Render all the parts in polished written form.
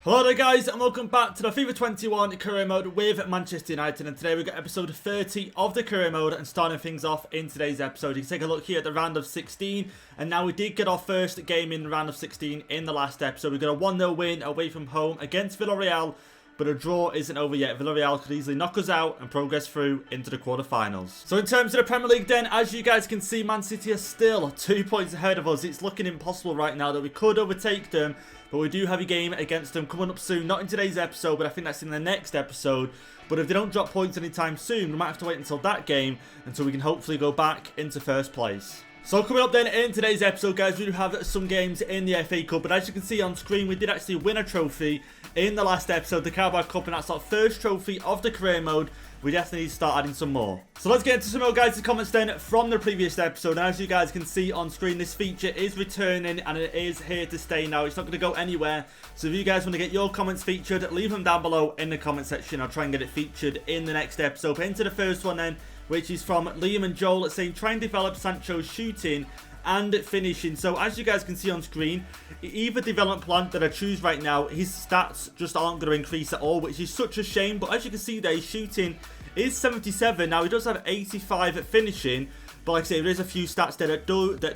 Hello there guys and welcome back to the FIFA 21 career mode with Manchester United, and today we've got episode 30 of the career mode. And starting things off in today's episode, you can take a look here at the round of 16, and now we did get our first game in the round of 16 in the last episode. We got a 1-0 win away from home against Villarreal, but a draw isn't over yet. Villarreal could easily knock us out and progress through into the quarterfinals. So in terms of the Premier League then, as you guys can see, Man City are still 2 points ahead of us. It's looking impossible right now that we could overtake them, but we do have a game against them coming up soon. Not in today's episode, but I think that's in the next episode. But if they don't drop points anytime soon, we might have to wait until that game until we can hopefully go back into first place. So coming up then in today's episode, guys, we do have some games in the FA Cup. But as you can see on screen, we did actually win a trophy in the last episode, the Carabao Cup, and that's our first trophy of the career mode. We definitely need to start adding some more. So let's get into some more guys' comments then from the previous episode. And as you guys can see on screen, this feature is returning and it is here to stay now. It's not going to go anywhere. So if you guys want to get your comments featured, leave them down below in the comment section. I'll try and get it featured in the next episode. But into the first one then, which is from Liam and Joel, saying try and develop Sancho's shooting and finishing. So as you guys can see on screen, either development plan that I choose right now, his stats just aren't going to increase at all, which is such a shame. But as you can see there, his shooting is 77. Now he does have 85 at finishing, but like I say, there is a few stats there that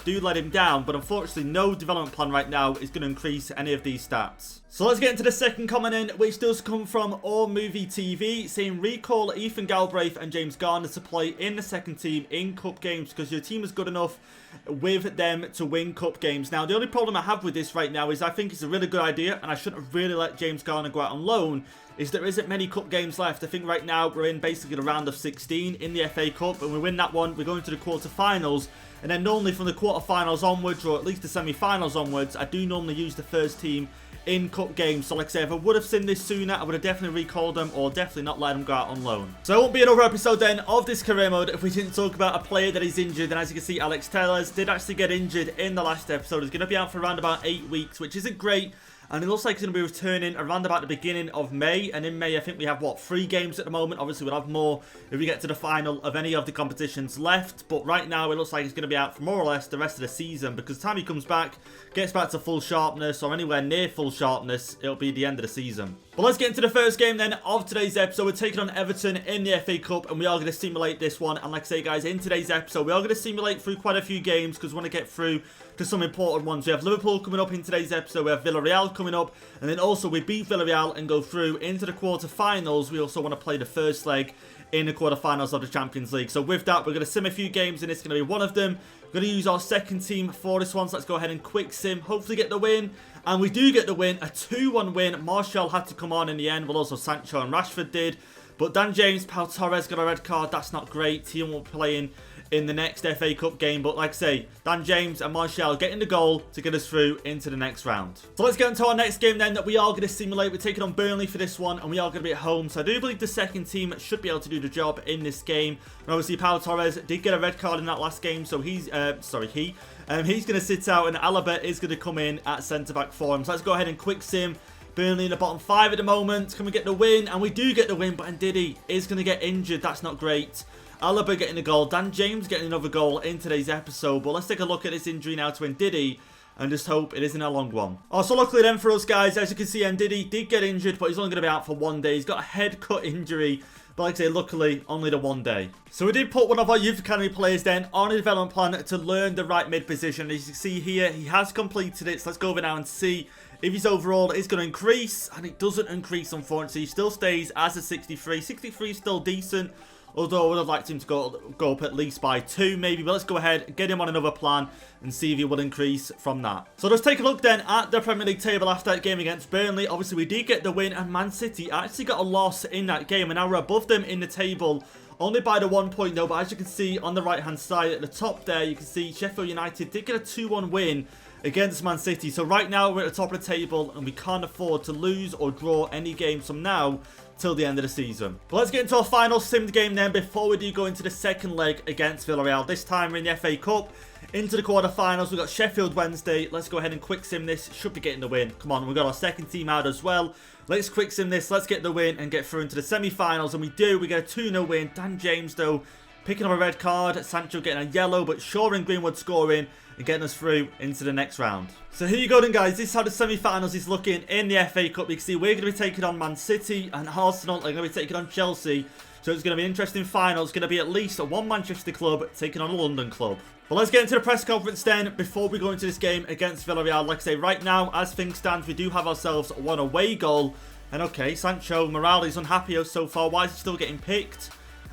do let him down. But unfortunately, no development plan right now is going to increase any of these stats. So let's get into the second comment in, which does come from All Movie TV, saying recall Ethan Galbraith and James Garner to play in the second team in cup games because your team is good enough with them to win cup games. Now the only problem I have with this right now is I think it's a really good idea, and I shouldn't have really let James Garner go out on loan, is there isn't many cup games left. I think right now we're in basically the round of 16 in the FA Cup, and we win that one, we're going to the quarterfinals. And then normally from the quarterfinals onwards, or at least the semi-finals onwards, I do normally use the first team in cup games. So like I say, if I would have seen this sooner, I would have definitely recalled them, or definitely not let them go out on loan. So it won't be another episode then of this career mode if we didn't talk about a player that is injured. And as you can see, Alex Tellez did actually get injured in the last episode. He's going to be out for around about 8 weeks, which isn't great. And it looks like he's going to be returning around about the beginning of May. And in May, I think we have, what, 3 games at the moment. Obviously, we'll have more if we get to the final of any of the competitions left. But right now, it looks like he's going to be out for more or less the rest of the season. Because the time he comes back, gets back to full sharpness or anywhere near full sharpness, it'll be the end of the season. But let's get into the first game then of today's episode. We're taking on Everton in the FA Cup, and we are going to simulate this one. And like I say, guys, in today's episode, we are going to simulate through quite a few games because we want to get through to some important ones. We have Liverpool coming up in today's episode. We have Villarreal coming up, and then also we beat Villarreal and go through into the quarterfinals. We also want to play the first leg in the quarterfinals of the Champions League. So with that, we're going to sim a few games, and it's going to be one of them. We're going to use our second team for this one, so let's go ahead and quick sim, hopefully get the win. And we do get the win, a 2-1 win. Martial had to come on in the end, but also Sancho and Rashford did. But Dan James, Pau Torres got a red card. That's not great. He won't be playing in the next FA Cup game. But like I say, Dan James and Martial getting the goal to get us through into the next round. So let's get into our next game then that we are going to simulate. We're taking on Burnley for this one, and we are going to be at home. So I do believe the second team should be able to do the job in this game. And obviously, Pau Torres did get a red card in that last game, so he's going to sit out, and Alaba is going to come in at centre-back for him. So let's go ahead and quick sim. Burnley in the bottom 5 at the moment. Can we get the win? And we do get the win, but Ndidi is going to get injured. That's not great. Alaba getting a goal. Dan James getting another goal in today's episode. But let's take a look at this injury now to Ndidi and just hope it isn't a long one. Oh, so luckily then for us, guys, as you can see, Ndidi did get injured, but he's only going to be out for 1 day. He's got a head cut injury. But like I say, luckily, only the 1 day. So we did put one of our Youth Academy players then on a development plan to learn the right mid position. As you can see here, he has completed it. So let's go over now and see if his overall is going to increase. And it doesn't increase, unfortunately. He still stays as a 63. 63 is still decent, although I would have liked him to go up at least by 2 maybe. But let's go ahead and get him on another plan and see if he will increase from that. So let's take a look then at the Premier League table after that game against Burnley. Obviously, we did get the win, and Man City actually got a loss in that game. And now we're above them in the table, only by the 1 point though. But as you can see on the right-hand side at the top there, you can see Sheffield United did get a 2-1 win against Man City. So right now we're at the top of the table, and we can't afford to lose or draw any games from now till the end of the season. But let's get into our final simmed game then before we do go into the second leg against Villarreal. This time we're in the FA Cup, into the quarterfinals. We've got Sheffield Wednesday. Let's go ahead and quick sim this. Should be getting the win. Come on, we've got our second team out as well. Let's quick sim this. Let's get the win and get through into the semi-finals. And we do. We get a 2-0 win. Dan James, though, picking up a red card. Sancho getting a yellow, but Shaw and Greenwood scoring. and getting us through into the next round. So here you go then, guys. This is how the semi-finals is looking in the FA Cup. You can see we're going to be taking on Man City, and Arsenal are going to be taking on Chelsea. So it's going to be an interesting final. It's going to be at least one Manchester club taking on a London club. But let's get into the press conference then before we go into this game against Villarreal. Like I say, right now, as things stand, we do have ourselves one away goal. And okay, Sancho, morale is unhappy so far. Why is he still getting picked?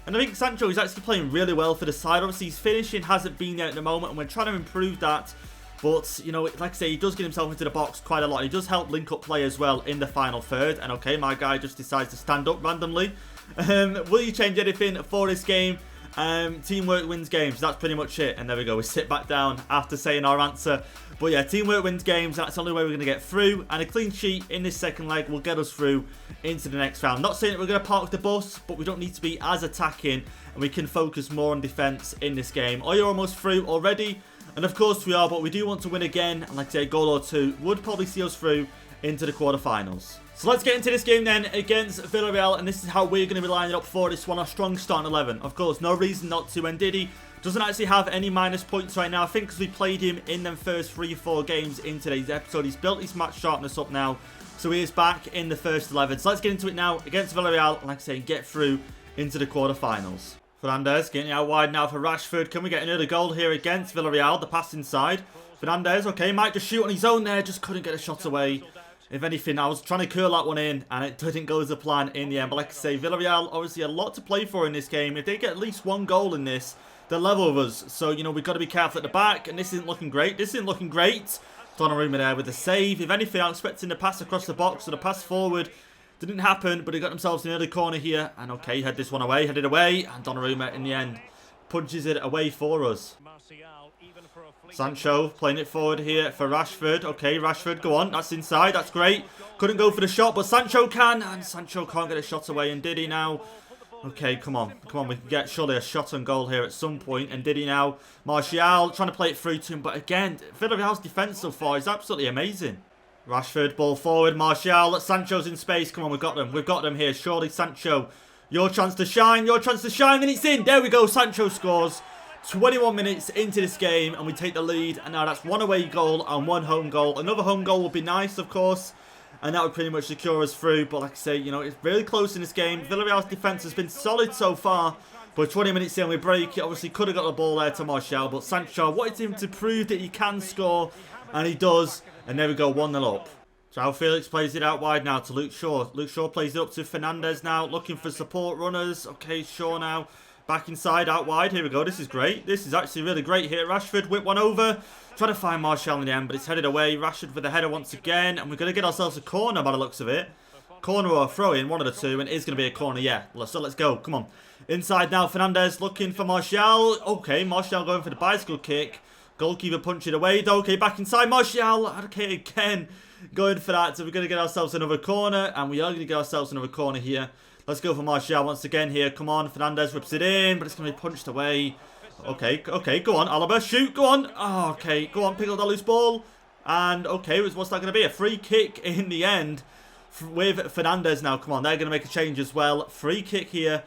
And I think Sancho is actually playing really well for the side. Obviously, his finishing hasn't been there at the moment, and we're trying to improve that. But, you know, like I say, he does get himself into the box quite a lot. He does help link up play as well in the final third. And okay, my guy just decides to stand up randomly. Will you change anything for this game? Teamwork wins games. That's pretty much it. And there we go. We sit back down after saying our answer. But yeah, teamwork wins games. That's the only way we're going to get through. And a clean sheet in this second leg will get us through into the next round. Not saying that we're going to park the bus, but we don't need to be as attacking. And we can focus more on defence in this game. Are you almost through already? And of course we are, but we do want to win again. And like I say, a goal or two would probably see us through into the quarterfinals. So let's get into this game then against Villarreal. And this is how we're going to be lining up for this one. Our strong starting 11. Of course, no reason not to. And Diddy doesn't actually have any minus points right now. I think because we played him in them first 3-4 games in today's episode. He's built his match sharpness up now. So he is back in the first 11. So let's get into it now against Villarreal. Like I say, get through into the quarterfinals. Fernandes getting out wide now for Rashford. Can we get another goal here against Villarreal? The pass inside. Fernandes, okay, might just shoot on his own there. Just couldn't get a shot away. If anything, I was trying to curl that one in, and it didn't go as a plan in the end. But like I say, Villarreal, obviously a lot to play for in this game. If they get at least one goal in this, they're level with us. So, you know, we've got to be careful at the back. And this isn't looking great. This isn't looking great. Donnarumma there with the save. If anything, I'm expecting the pass across the box. So the pass forward didn't happen. But he got themselves in the other corner here. And okay, had this one away. Headed away. And Donnarumma, in the end, punches it away for us. Sancho playing it forward here for Rashford. Okay, Rashford, go on. That's inside. That's great. Couldn't go for the shot, but Sancho can. And Sancho can't get a shot away. And did he now? Okay, come on. Come on, we can get surely a shot on goal here at some point. And did he now? Martial trying to play it through to him. But again, Villarreal's defence so far is absolutely amazing. Rashford, ball forward. Martial, Sancho's in space. Come on, we've got them. We've got them here. Surely, Sancho. Your chance to shine. Your chance to shine. And it's in. There we go. Sancho scores. 21 minutes into this game and we take the lead, and now that's one away goal and one home goal. Another home goal would be nice, of course, and that would pretty much secure us through. But like I say, you know, it's really close in this game. Villarreal's defence has been solid so far, but 20 minutes in we break it. Obviously could have got the ball there to Martial, but Sancho wanted him to prove that he can score, and he does. And there we go, 1-0 up. João Felix plays it out wide now to Luke Shaw. Luke Shaw plays it up to Fernandes now, looking for support runners. Okay, Shaw now. Back inside, out wide. Here we go. This is great. This is actually really great here. Rashford whip one over. Trying to find Martial in the end, but it's headed away. Rashford with the header once again. And we're going to get ourselves a corner by the looks of it. Corner or a throw-in, one of the two. And it is going to be a corner, yeah. So let's go. Come on. Inside now, Fernandes looking for Martial. Okay, Martial going for the bicycle kick. Goalkeeper punching away, though. Okay, back inside. Martial. Okay, again. Going for that. So we're going to get ourselves another corner. And we are going to get ourselves another corner here. Let's go for Martial once again here. Come on, Fernandes whips it in, but it's going to be punched away. Okay, okay, go on, Alaba, shoot, go on. Oh, okay, go on, pick up that loose ball. And, okay, what's that going to be? A free kick in the end with Fernandes now. Come on, they're going to make a change as well. Free kick here.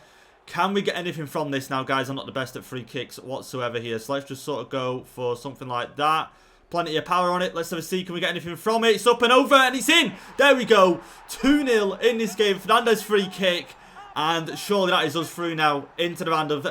Can we get anything from this now, guys? I'm not the best at free kicks whatsoever here. So let's just sort of go for something like that. Plenty of power on it. Let's have a see. Can we get anything from it? It's up and over, and it's in. There we go. 2-0 in this game. Fernandes free kick. And surely that is us through now into the round of,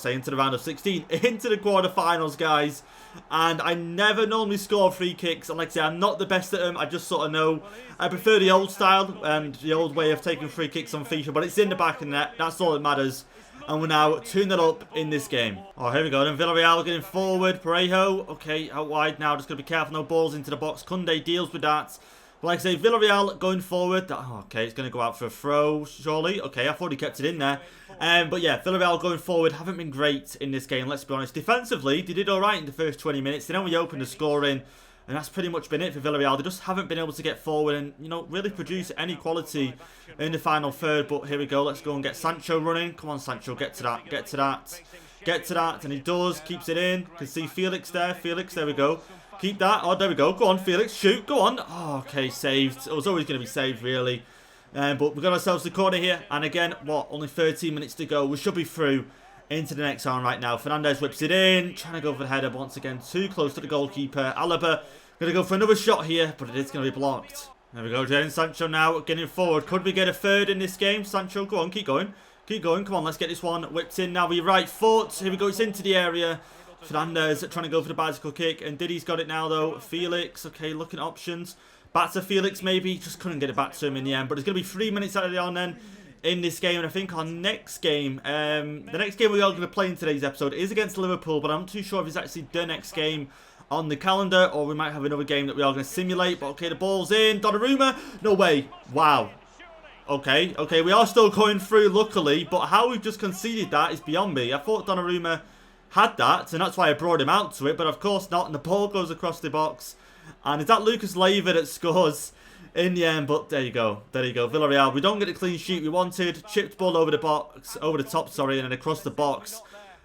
into the round of 16. Into the quarterfinals, guys. And I never normally score free kicks. And like I say, I'm not the best at them. I just sort of know. I prefer the old style and the old way of taking free kicks on FIFA. But it's in the back of the net. That's all that matters. And we're now 2-0 up in this game. Oh, here we go. Then Villarreal getting forward. Parejo. Okay, out wide now. Just going to be careful. No balls into the box. Koundé deals with that. But like I say, Villarreal going forward. Oh, okay, it's going to go out for a throw, surely. Okay, I thought he kept it in there. But yeah, Villarreal going forward haven't been great in this game, let's be honest. Defensively, they did all right in the first 20 minutes. Then we opened the scoring. And that's pretty much been it for Villarreal. They just haven't been able to get forward and, you know, really produce any quality in the final third. But here we go. Let's go and get Sancho running. Come on, Sancho. Get to that. Get to that. Get to that. And he does. Keeps it in. Can see Felix there. Felix, there we go. Keep that. Oh, there we go. Go on, Felix. Shoot. Go on. Oh, okay. Saved. It was always going to be saved, really. But we've got ourselves the corner here. And again, what? Only 13 minutes to go. We should be through into the next round right now. Fernandes whips it in, trying to go for the header, but once again, too close to the goalkeeper. Alaba going to go for another shot here, but it is going to be blocked. There we go, Jadon Sancho now getting forward. Could we get a third in this game? Sancho, go on, keep going. Keep going, come on, let's get this one whipped in now with your right foot. Here we go, it's into the area. Fernandes trying to go for the bicycle kick, and Diddy's got it now though. Felix, okay, looking at options. Back to Felix maybe, just couldn't get it back to him in the end. But it's going to be 3 minutes out of the on then in this game. And I think our next game, the next game we are going to play in today's episode is against Liverpool. But I'm not too sure if it's actually the next game on the calendar, or we might have another game that we are going to simulate. But okay, the ball's in. Donnarumma, no way. Wow. Okay, we are still going through, luckily. But how we've just conceded that is beyond me. I thought Donnarumma had that, and that's why I brought him out to it. But of course not, and the ball goes across the box. And is that Lucas Leiva that scores in the end? But there you go. Villarreal, we don't get a clean sheet we wanted. Chipped ball over the box, over the top, sorry, and then across the box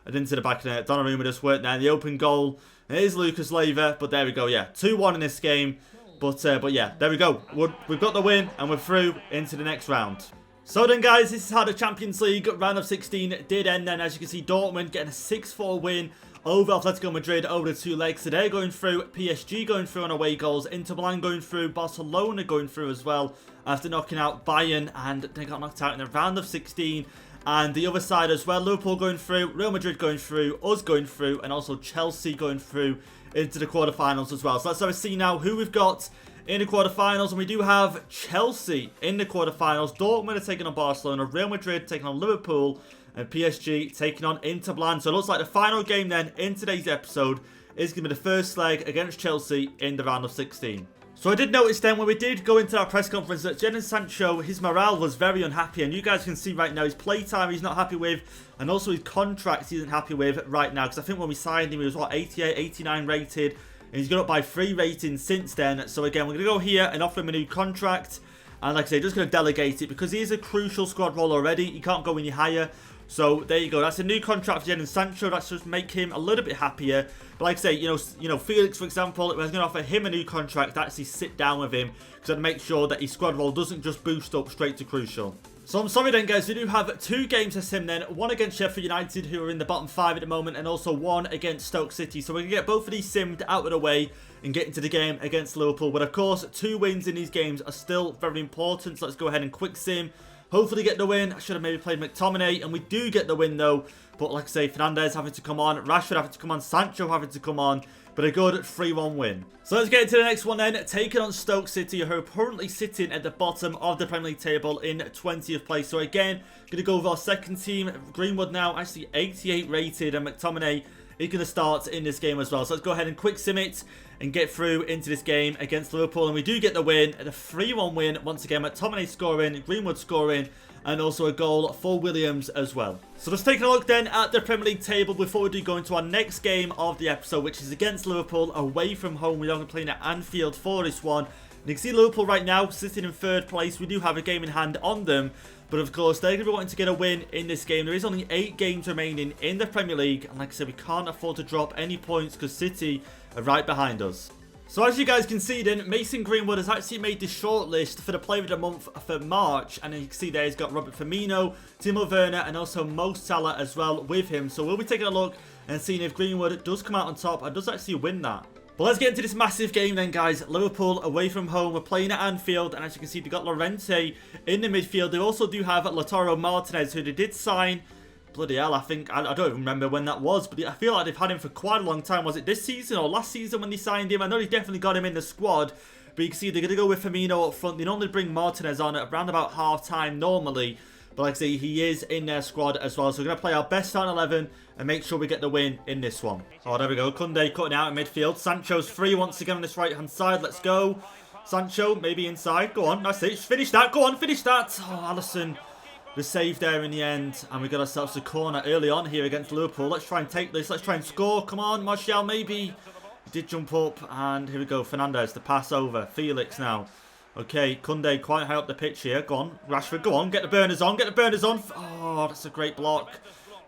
and into the back of the net. Donnarumma just worked there. The open goal, it is Lucas Leiva, but there we go, yeah. 2-1 in this game. But yeah, there we go. We've got the win, and we're through into the next round. So then, guys, this is how the Champions League round of 16 did end then. As you can see, Dortmund getting a 6-4 win over Atletico Madrid over the 2 legs. So they're going through, PSG going through on away goals, Inter Milan going through, Barcelona going through as well after knocking out Bayern, and they got knocked out in the round of 16. And the other side as well, Liverpool going through, Real Madrid going through, us going through, and also Chelsea going through into the quarterfinals as well. So let's have a see now who we've got in the quarterfinals, and we do have Chelsea in the quarterfinals. Dortmund are taking on Barcelona, Real Madrid taking on Liverpool, and PSG taking on Inter Milan. So it looks like the final game then in today's episode is going to be the first leg against Chelsea in the round of 16. So I did notice then when we did go into our press conference that Jadon Sancho, his morale was very unhappy. And you guys can see right now his playtime he's not happy with. And also his contracts he isn't happy with right now. Because I think when we signed him he was what, 88, 89 rated. And he's gone up by 3 ratings since then. So again, we're going to go here and offer him a new contract. And like I say, just going to delegate it because he is a crucial squad role already. He can't go any higher. So there you go. That's a new contract for Jadon Sancho. That's just make him a little bit happier. But like I say, you know, Felix, for example, I was going to offer him a new contract. Actually sit down with him because I'd make sure that his squad role doesn't just boost up straight to crucial. So I'm sorry then, guys. We do have 2 games to sim then. One against Sheffield United, who are in the bottom 5 at the moment, and also one against Stoke City. So we're going to get both of these simmed out of the way and get into the game against Liverpool. But of course, 2 wins in these games are still very important. So let's go ahead and quick sim. Hopefully get the win. I should have maybe played McTominay, and we do get the win though. But like I say, Fernandes having to come on, Rashford having to come on, Sancho having to come on. But a good 3-1 win. So let's get into the next one then. Taking on Stoke City, who are currently sitting at the bottom of the Premier League table in 20th place. So again, going to go with our second team. Greenwood now actually 88 rated, and McTominay is going to start in this game as well. So let's go ahead and quick sim it and get through into this game against Liverpool. And we do get the win, a 3-1 win. Once again, McTominay scoring, Greenwood scoring, and also a goal for Williams as well. So just taking a look then at the Premier League table before we do go into our next game of the episode, which is against Liverpool away from home. We are going to play at Anfield for this one. And you can see Liverpool right now sitting in 3rd place. We do have a game in hand on them. But of course, they're going to be wanting to get a win in this game. There is only 8 games remaining in the Premier League. And like I said, we can't afford to drop any points because City are right behind us. So as you guys can see then, Mason Greenwood has actually made the shortlist for the Player of the Month for March. And you can see there he's got Robert Firmino, Timo Werner, and also Mo Salah as well with him. So we'll be taking a look and seeing if Greenwood does come out on top and does actually win that. But let's get into this massive game then, guys. Liverpool away from home. We're playing at Anfield. And as you can see, they've got Llorente in the midfield. They also do have Lautaro Martinez, who they did sign. Bloody hell, I think, I don't even remember when that was. But I feel like they've had him for quite a long time. Was it this season or last season when they signed him? I know they definitely got him in the squad. But you can see they're going to go with Firmino up front. They normally bring Martinez on at around about half time normally. But like I say, he is in their squad as well. So we're going to play our best starting 11 and make sure we get the win in this one. Oh, there we go. Koundé cutting out in midfield. Sancho's free once again on this right-hand side. Let's go. Sancho, maybe inside. Go on. That's it. Finish that. Go on. Finish that. Oh, Alisson. The save there in the end. And we got ourselves a corner early on here against Liverpool. Let's try and take this. Let's try and score. Come on. Martial, maybe. He did jump up. And here we go. Fernandes, the pass over. Felix now. Okay, Koundé quite high up the pitch here. Go on, Rashford, go on, get the burners on, get the burners on. Oh, that's a great block.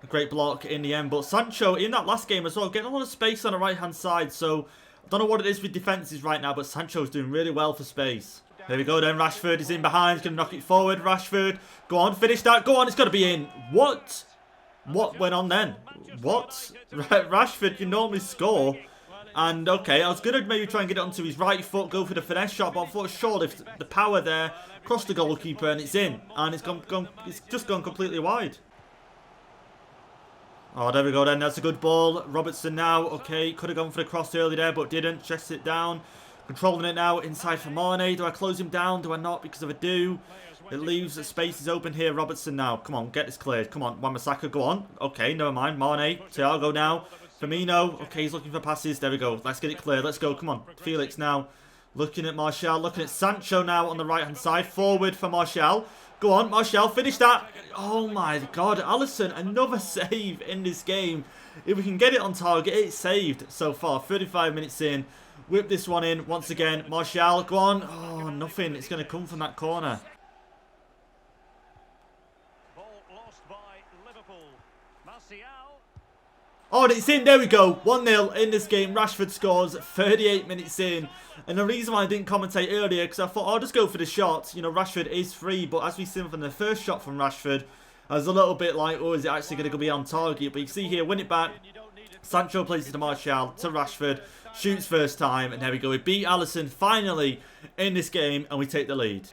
A great block in the end. But Sancho, in that last game as well, getting a lot of space on the right-hand side. So, I don't know what it is with defences right now, but Sancho's doing really well for space. There we go then, Rashford is in behind, he's going to knock it forward. Rashford, go on, finish that, go on, it's got to be in. What? What went on then? What? Rashford can normally score. And okay, I was going to maybe try and get it onto his right foot, go for the finesse shot, but I thought sure if the power there, cross the goalkeeper and it's in. And it's just gone completely wide. Oh, there we go then. That's a good ball. Robertson now. Okay, could have gone for the cross early there, but didn't. Chests it down. Controlling it now inside for Mane. Do I close him down? Do I not? Because if I do, it leaves the spaces open here. Robertson now. Come on, get this cleared. Come on, Wan-Bissaka, go on. Okay, never mind. Mane. Thiago now. Firmino. Okay, he's looking for passes. There we go. Let's get it cleared. Let's go. Come on. Felix now. Looking at Martial. Looking at Sancho now on the right-hand side. Forward for Martial. Go on, Martial. Finish that. Oh, my God. Alisson, another save in this game. If we can get it on target, it's saved so far. 35 minutes in. Whip this one in once again. Martial, go on. Oh, nothing. It's going to come from that corner. Ball lost by Liverpool. Martial. Oh, and it's in. There we go. 1-0 in this game. Rashford scores 38 minutes in. And the reason why I didn't commentate earlier, because I thought I'll just go for the shot. You know, Rashford is free, but as we've seen from the first shot from Rashford, I was a little bit like, oh, is it actually going to be on target? But you can see here, win it back. Sancho plays it to Martial, to Rashford. Shoots first time, and there we go. We beat Alisson finally in this game, and we take the lead.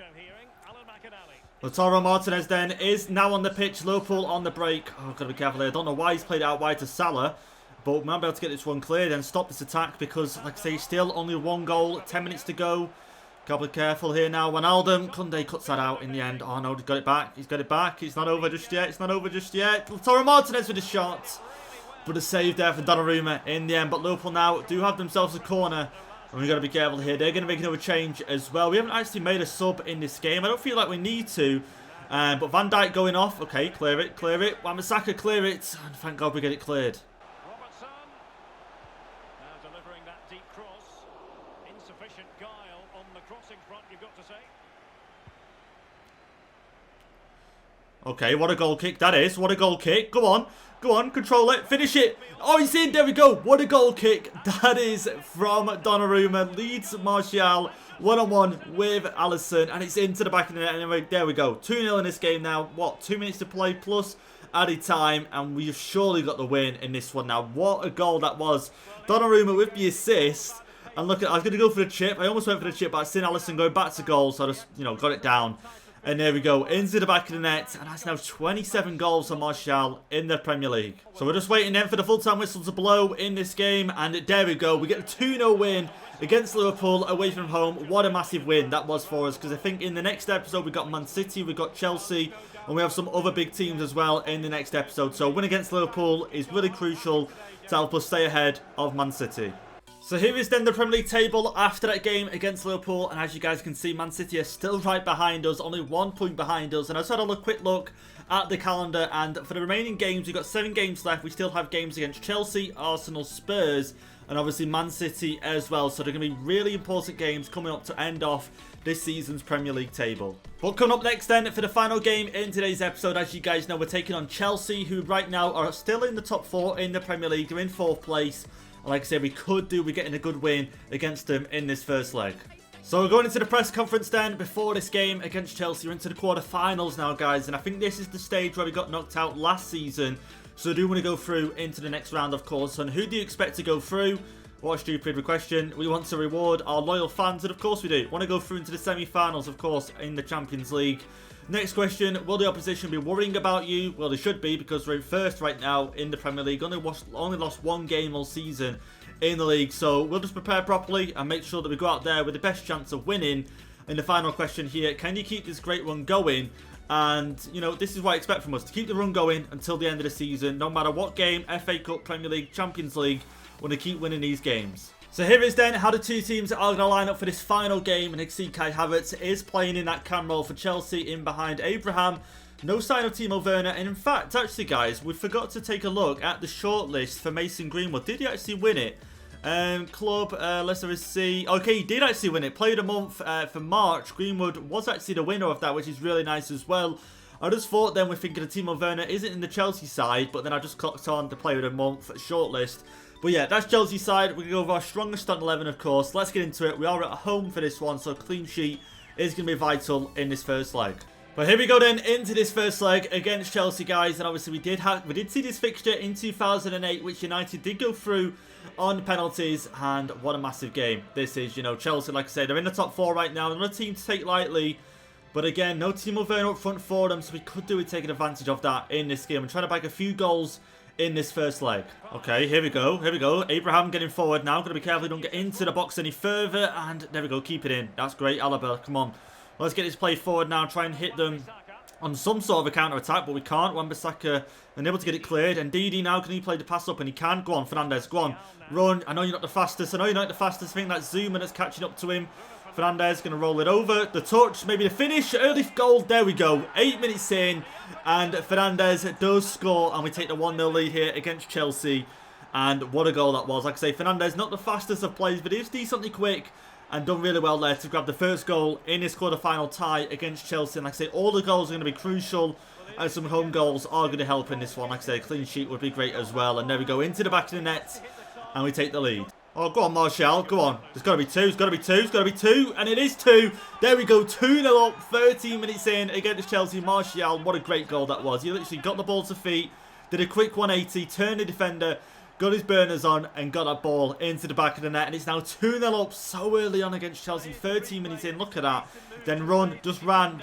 Lautaro Martinez then is now on the pitch. Liverpool on the break. Oh, got to be careful here. I don't know why he's played out wide to Salah, but we might be able to get this one cleared and stop this attack because, like I say, still only one goal. 10 minutes to go. Got to be careful here now. Wijnaldum. Koundé cuts that out in the end. Oh, no, he's got it back. He's got it back. It's not over just yet. It's not over just yet. Lautaro Martinez with a shot. But a save there for Donnarumma in the end. But Liverpool now do have themselves a corner. And we've got to be careful here. They're going to make another change as well. We haven't actually made a sub in this game. I don't feel like we need to. But Van Dijk going off. Okay, clear it, clear it. Wan-Bissaka, clear it. And thank God we get it cleared. Robertson. Now delivering that deep cross. Insufficient guile on the crossing front, you've got to say. Okay, what a goal kick that is. What a goal kick. Go on. Go on, control it. Finish it. Oh, he's in. There we go. What a goal kick. That is from Donnarumma. Leads Martial one-on-one with Alisson. And it's into the back of the net. Anyway, there we go. 2-0 in this game now. What? 2 minutes to play plus added time. And we've surely got the win in this one now. What a goal that was. Donnarumma with the assist. And look, I was going to go for the chip. I almost went for the chip, but I seen Alisson going back to goal. So I just, you know, got it down. And there we go, into the back of the net. And that's now 27 goals for Martial in the Premier League. So we're just waiting then for the full-time whistle to blow in this game. And there we go. We get a 2-0 win against Liverpool away from home. What a massive win that was for us. Because I think in the next episode, we've got Man City, we've got Chelsea. And we have some other big teams as well in the next episode. So a win against Liverpool is really crucial to help us stay ahead of Man City. So here is then the Premier League table after that game against Liverpool. And as you guys can see, Man City are still right behind us. Only 1 point behind us. And I just had a quick look at the calendar. And for the remaining games, we've got 7 games left. We still have games against Chelsea, Arsenal, Spurs, and obviously Man City as well. So they're going to be really important games coming up to end off this season's Premier League table. But coming up next then for the final game in today's episode, as you guys know, we're taking on Chelsea, who right now are still in the top 4 in the Premier League. They're in 4th place. Like I said, we're getting a good win against them in this first leg. So we're going into the press conference then before this game against Chelsea. We're into the quarterfinals now, guys. And I think this is the stage where we got knocked out last season. So I do want to go through into the next round, of course. And who do you expect to go through? What a stupid question. We want to reward our loyal fans. And of course we do. Want to go through into the semi-finals, of course, in the Champions League. Next question, will the opposition be worrying about you? Well, they should be, because we're in 1st right now in the Premier League. Only lost 1 game all season in the league. So we'll just prepare properly and make sure that we go out there with the best chance of winning. And the final question here, can you keep this great run going? And, you know, this is what I expect from us, to keep the run going until the end of the season. No matter what game, FA Cup, Premier League, Champions League, we're going to keep winning these games. So here is then how the two teams are going to line up for this final game. And you can see Kai Havertz is playing in that cam role for Chelsea in behind Abraham. No sign of Timo Werner. And in fact, actually guys, we forgot to take a look at the shortlist for Mason Greenwood. Did he actually win it? Club, let's have a see. Okay, he did actually win it. Player of the month for March. Greenwood was actually the winner of that, which is really nice as well. I just thought then we're thinking of Timo Werner isn't in the Chelsea side, but then I just clocked on the player of the month shortlist. But yeah, that's Chelsea's side. We're going to go over our strongest starting 11, of course. Let's get into it. We are at home for this one, so clean sheet is going to be vital in this first leg. But here we go then into this first leg against Chelsea, guys, and obviously we did see this fixture in 2008, which United did go through on penalties, and what a massive game this is. You know, Chelsea, like I said, they're in the top 4 right now. They're not a team to take lightly, but again, no Timo Werner up front for them, so we could do with taking advantage of that in this game and trying to bag a few goals in this first leg. Okay, here we go, here we go. Abraham getting forward now. Got to be careful, don't get into the box any further, and there we go, keep it in. That's great, Alaba, come on. Let's get this play forward now, try and hit them on some sort of a counter-attack, but we can't. Wan-Bissaka unable to get it cleared. And Didi now, can he play the pass up? And he can. Go on, Fernandes, go on. Run. I know you're not the fastest. I know you're not the fastest. I think that's Zuma that's catching up to him. Fernandes going to roll it over. The touch, maybe the finish. Early goal. There we go. 8 minutes in. And Fernandes does score. And we take the 1-0 lead here against Chelsea. And what a goal that was. Like I say, Fernandes, not the fastest of players, but he is decently quick. And done really well there to grab the first goal in this quarter-final tie against Chelsea. And like I say, all the goals are going to be crucial. And some home goals are going to help in this one. Like I say, a clean sheet would be great as well. And there we go, into the back of the net. And we take the lead. Oh, go on, Martial. Go on. There's got to be 2. It's got to be 2. It's got to be 2. And it is 2. There we go. 2-0 up. 13 minutes in against Chelsea. Martial, what a great goal that was. He literally got the ball to feet. Did a quick 180. Turned the defender. Got his burners on and got that ball into the back of the net. And it's now 2-0 up so early on against Chelsea. 13 minutes in. Look at that. Then run. Just ran.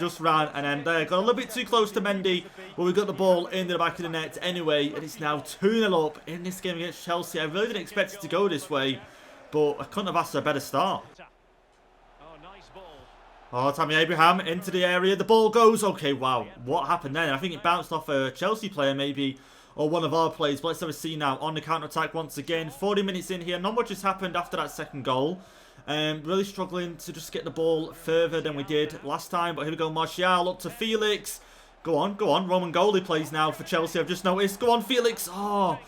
And then there. Got a little bit too close to Mendy. But we got the ball into the back of the net anyway. And it's now 2-0 up in this game against Chelsea. I really didn't expect it to go this way. But I couldn't have asked for a better start. Oh, Tammy Abraham into the area. The ball goes. Okay, wow. What happened then? I think it bounced off a Chelsea player maybe. Or one of our players. But let's have a see now on the counter-attack once again. 40 minutes in here. Not much has happened after that second goal. Really struggling to just get the ball further than we did last time. But here we go. Martial up to Felix. Go on, go on. Roman goalie plays now for Chelsea. I've just noticed. Go on, Felix. Oh,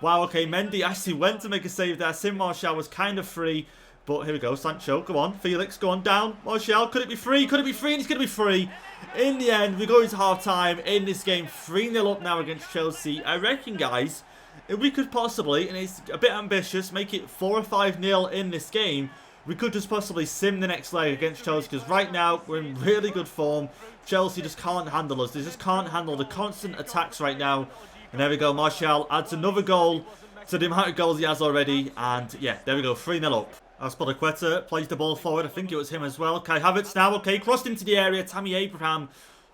wow. Okay, Mendy actually went to make a save there. Sim Martial was kind of free. But here we go. Sancho, go on. Felix, go on. Down. Martial, could it be free? Could it be free? And it's going to be free. In the end, we go into half-time in this game. 3-0 up now against Chelsea. I reckon, guys, if we could possibly, and it's a bit ambitious, make it 4 or 5-0 in this game, we could just possibly sim the next leg against Chelsea. Because right now, we're in really good form. Chelsea just can't handle us. They just can't handle the constant attacks right now. And there we go. Martial adds another goal to the amount of goals he has already. And yeah, there we go. 3-0 up. Aspilicueta plays the ball forward. I think it was him as well. Kai Havertz now. Okay, crossed into the area. Tammy Abraham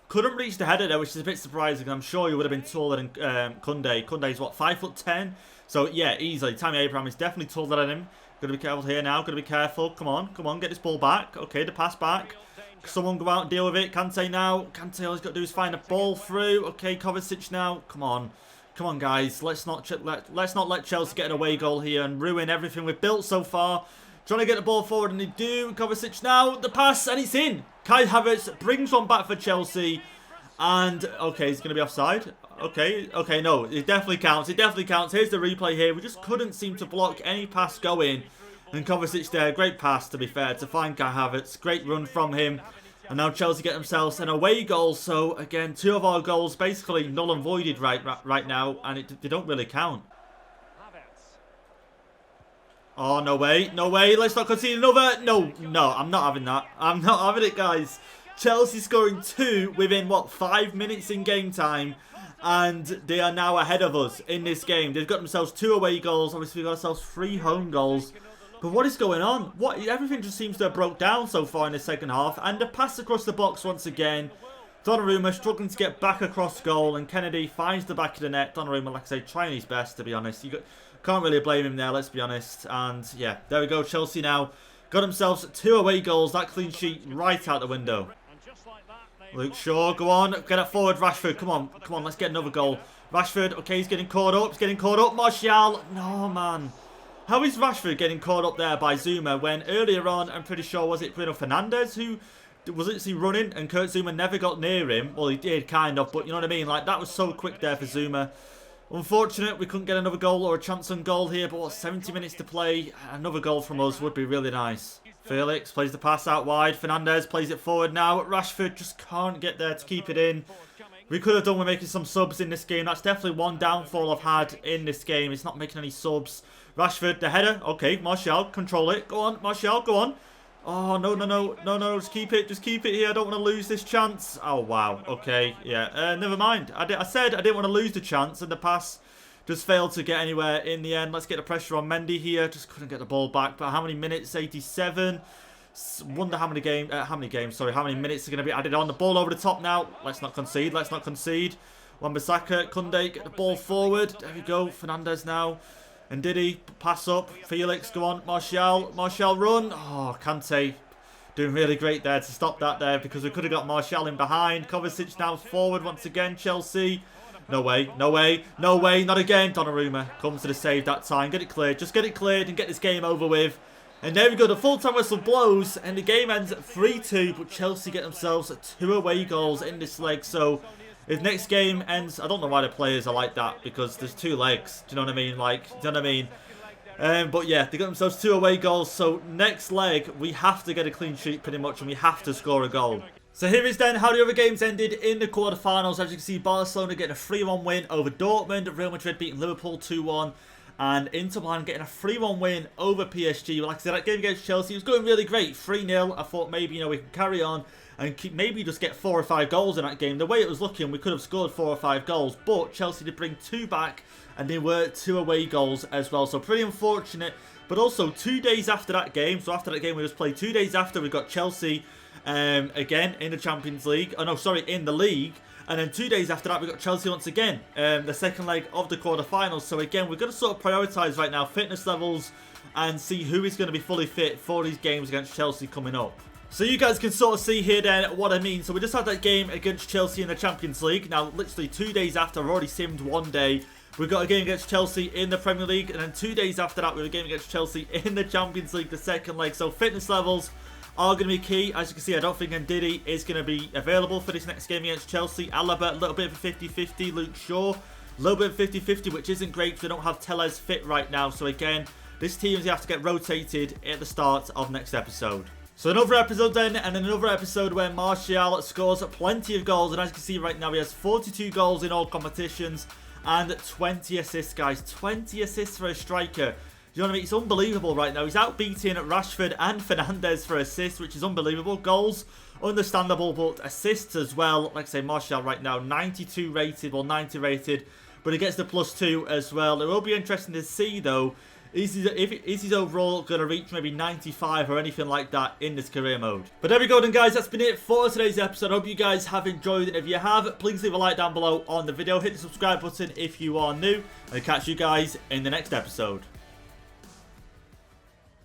couldn't reach the header there, which is a bit surprising. I'm sure he would have been taller than Koundé. Koundé's what, 5'10"? So yeah, easily. Tammy Abraham is definitely taller than him. Got to be careful here now. Got to be careful. Come on, come on. Get this ball back. Okay, the pass back. Someone go out and deal with it. Kante now. Kante, all he's got to do is find a ball through. Okay, Kovacic now. Come on. Come on, guys. Let's not let Chelsea get an away goal here and ruin everything we've built so far. Trying to get the ball forward, and they do. Kovacic now, the pass, and it's in. Kai Havertz brings one back for Chelsea. And, okay, he's going to be offside. Okay, no, it definitely counts. It definitely counts. Here's the replay here. We just couldn't seem to block any pass going. And Kovacic there, great pass, to be fair, to find Kai Havertz. Great run from him. And now Chelsea get themselves an away goal. So, again, 2 of our goals basically null and voided right now. And they don't really count. Oh, no way. No way. Let's not concede another. No, I'm not having that. I'm not having it, guys. Chelsea scoring 2 within, what, 5 minutes in game time. And they are now ahead of us in this game. They've got themselves 2 away goals. Obviously, we've got ourselves 3 home goals. But what is going on? Everything just seems to have broke down so far in the second half. And the pass across the box once again. Donnarumma struggling to get back across goal. And Kennedy finds the back of the net. Donnarumma, like I say, trying his best, to be honest. Can't really blame him there, let's be honest. And yeah, there we go. Chelsea now got themselves 2 away goals. That clean sheet right out the window. Luke Shaw, go on. Get it forward, Rashford. Come on, let's get another goal. Rashford, okay, he's getting caught up. Martial, no, man. How is Rashford getting caught up there by Zuma when earlier on, I'm pretty sure, was it Bruno Fernandes who was actually running and Kurt Zuma never got near him? Well, he did, kind of, but you know what I mean? Like, that was so quick there for Zuma. Unfortunate, we couldn't get another goal or a chance on goal here, but what, 70 minutes to play? Another goal from us would be really nice. Felix plays the pass out wide. Fernandes plays it forward now. Rashford just can't get there to keep it in. We could have done with making some subs in this game. That's definitely one downfall I've had in this game. It's not making any subs. Rashford, the header. Okay, Martial, control it. Go on, Martial, go on. Oh, no, no, no, no, no, just keep it here. I don't want to lose this chance. Oh, wow, okay, yeah, never mind. I said I didn't want to lose the chance, and the pass just failed to get anywhere in the end. Let's get the pressure on Mendy here. Just couldn't get the ball back, but how many minutes? 87. Wonder how many minutes are going to be added on. The ball over the top now. Let's not concede, Wan-Bissaka, Koundé, get the ball forward. There we go, Fernandes now. And Diddy, pass up. Felix, go on. Martial, run. Oh, Kante doing really great there to stop that there because we could have got Martial in behind. Kovacic now forward once again. Chelsea. No way, no way, no way, not again. Donnarumma comes to the save that time. Get it cleared. Just get it cleared and get this game over with. And there we go. The full-time whistle blows and the game ends at 3-2. But Chelsea get themselves 2 away goals in this leg. So if next game ends, I don't know why the players are like that because there's 2 legs. Do you know what I mean? But yeah, they got themselves 2 away goals. So next leg, we have to get a clean sheet pretty much and we have to score a goal. So here is then how the other games ended in the quarterfinals. As you can see, Barcelona getting a 3-1 win over Dortmund. Real Madrid beating Liverpool 2-1. And Inter Milan getting a 3-1 win over PSG. Like I said, that game against Chelsea was going really great. 3-0. I thought maybe, we can carry on and maybe just get 4 or 5 goals in that game. The way it was looking, we could have scored 4 or 5 goals. But Chelsea did bring 2 back and they were 2 away goals as well. So pretty unfortunate. But also 2 days after that game, so after that game we just played 2 days after, we got Chelsea again in the Champions League. Oh no, sorry, in the league. And then 2 days after that, we got Chelsea once again, the second leg of the quarterfinals. So again, we're going to sort of prioritise right now fitness levels and see who is going to be fully fit for these games against Chelsea coming up. So you guys can sort of see here then what I mean. So we just had that game against Chelsea in the Champions League. Now, literally 2 days after, I've already simmed 1 day. We've got a game against Chelsea in the Premier League. And then 2 days after that, we have a game against Chelsea in the Champions League, the second leg. So fitness levels are going to be key. As you can see, I don't think Ndidi is going to be available for this next game against Chelsea. Alaba, a little bit of a 50-50. Luke Shaw, a little bit of 50-50, which isn't great because we don't have Tellez fit right now. So again, this team is going to have to get rotated at the start of next episode. So another episode then, and another episode where Martial scores plenty of goals. And as you can see right now, he has 42 goals in all competitions and 20 assists, guys. 20 assists for a striker. You know what I mean? It's unbelievable right now. He's outbeating Rashford and Fernandes for assists, which is unbelievable. Goals, understandable, but assists as well. Like I say, Martial right now, 92 rated, well, 90 rated, but he gets the +2 as well. It will be interesting to see, though, is his overall going to reach maybe 95 or anything like that in this career mode. But there we go then, guys. That's been it for today's episode. I hope you guys have enjoyed it. If you have, please leave a like down below on the video. Hit the subscribe button if you are new. And I'll catch you guys in the next episode.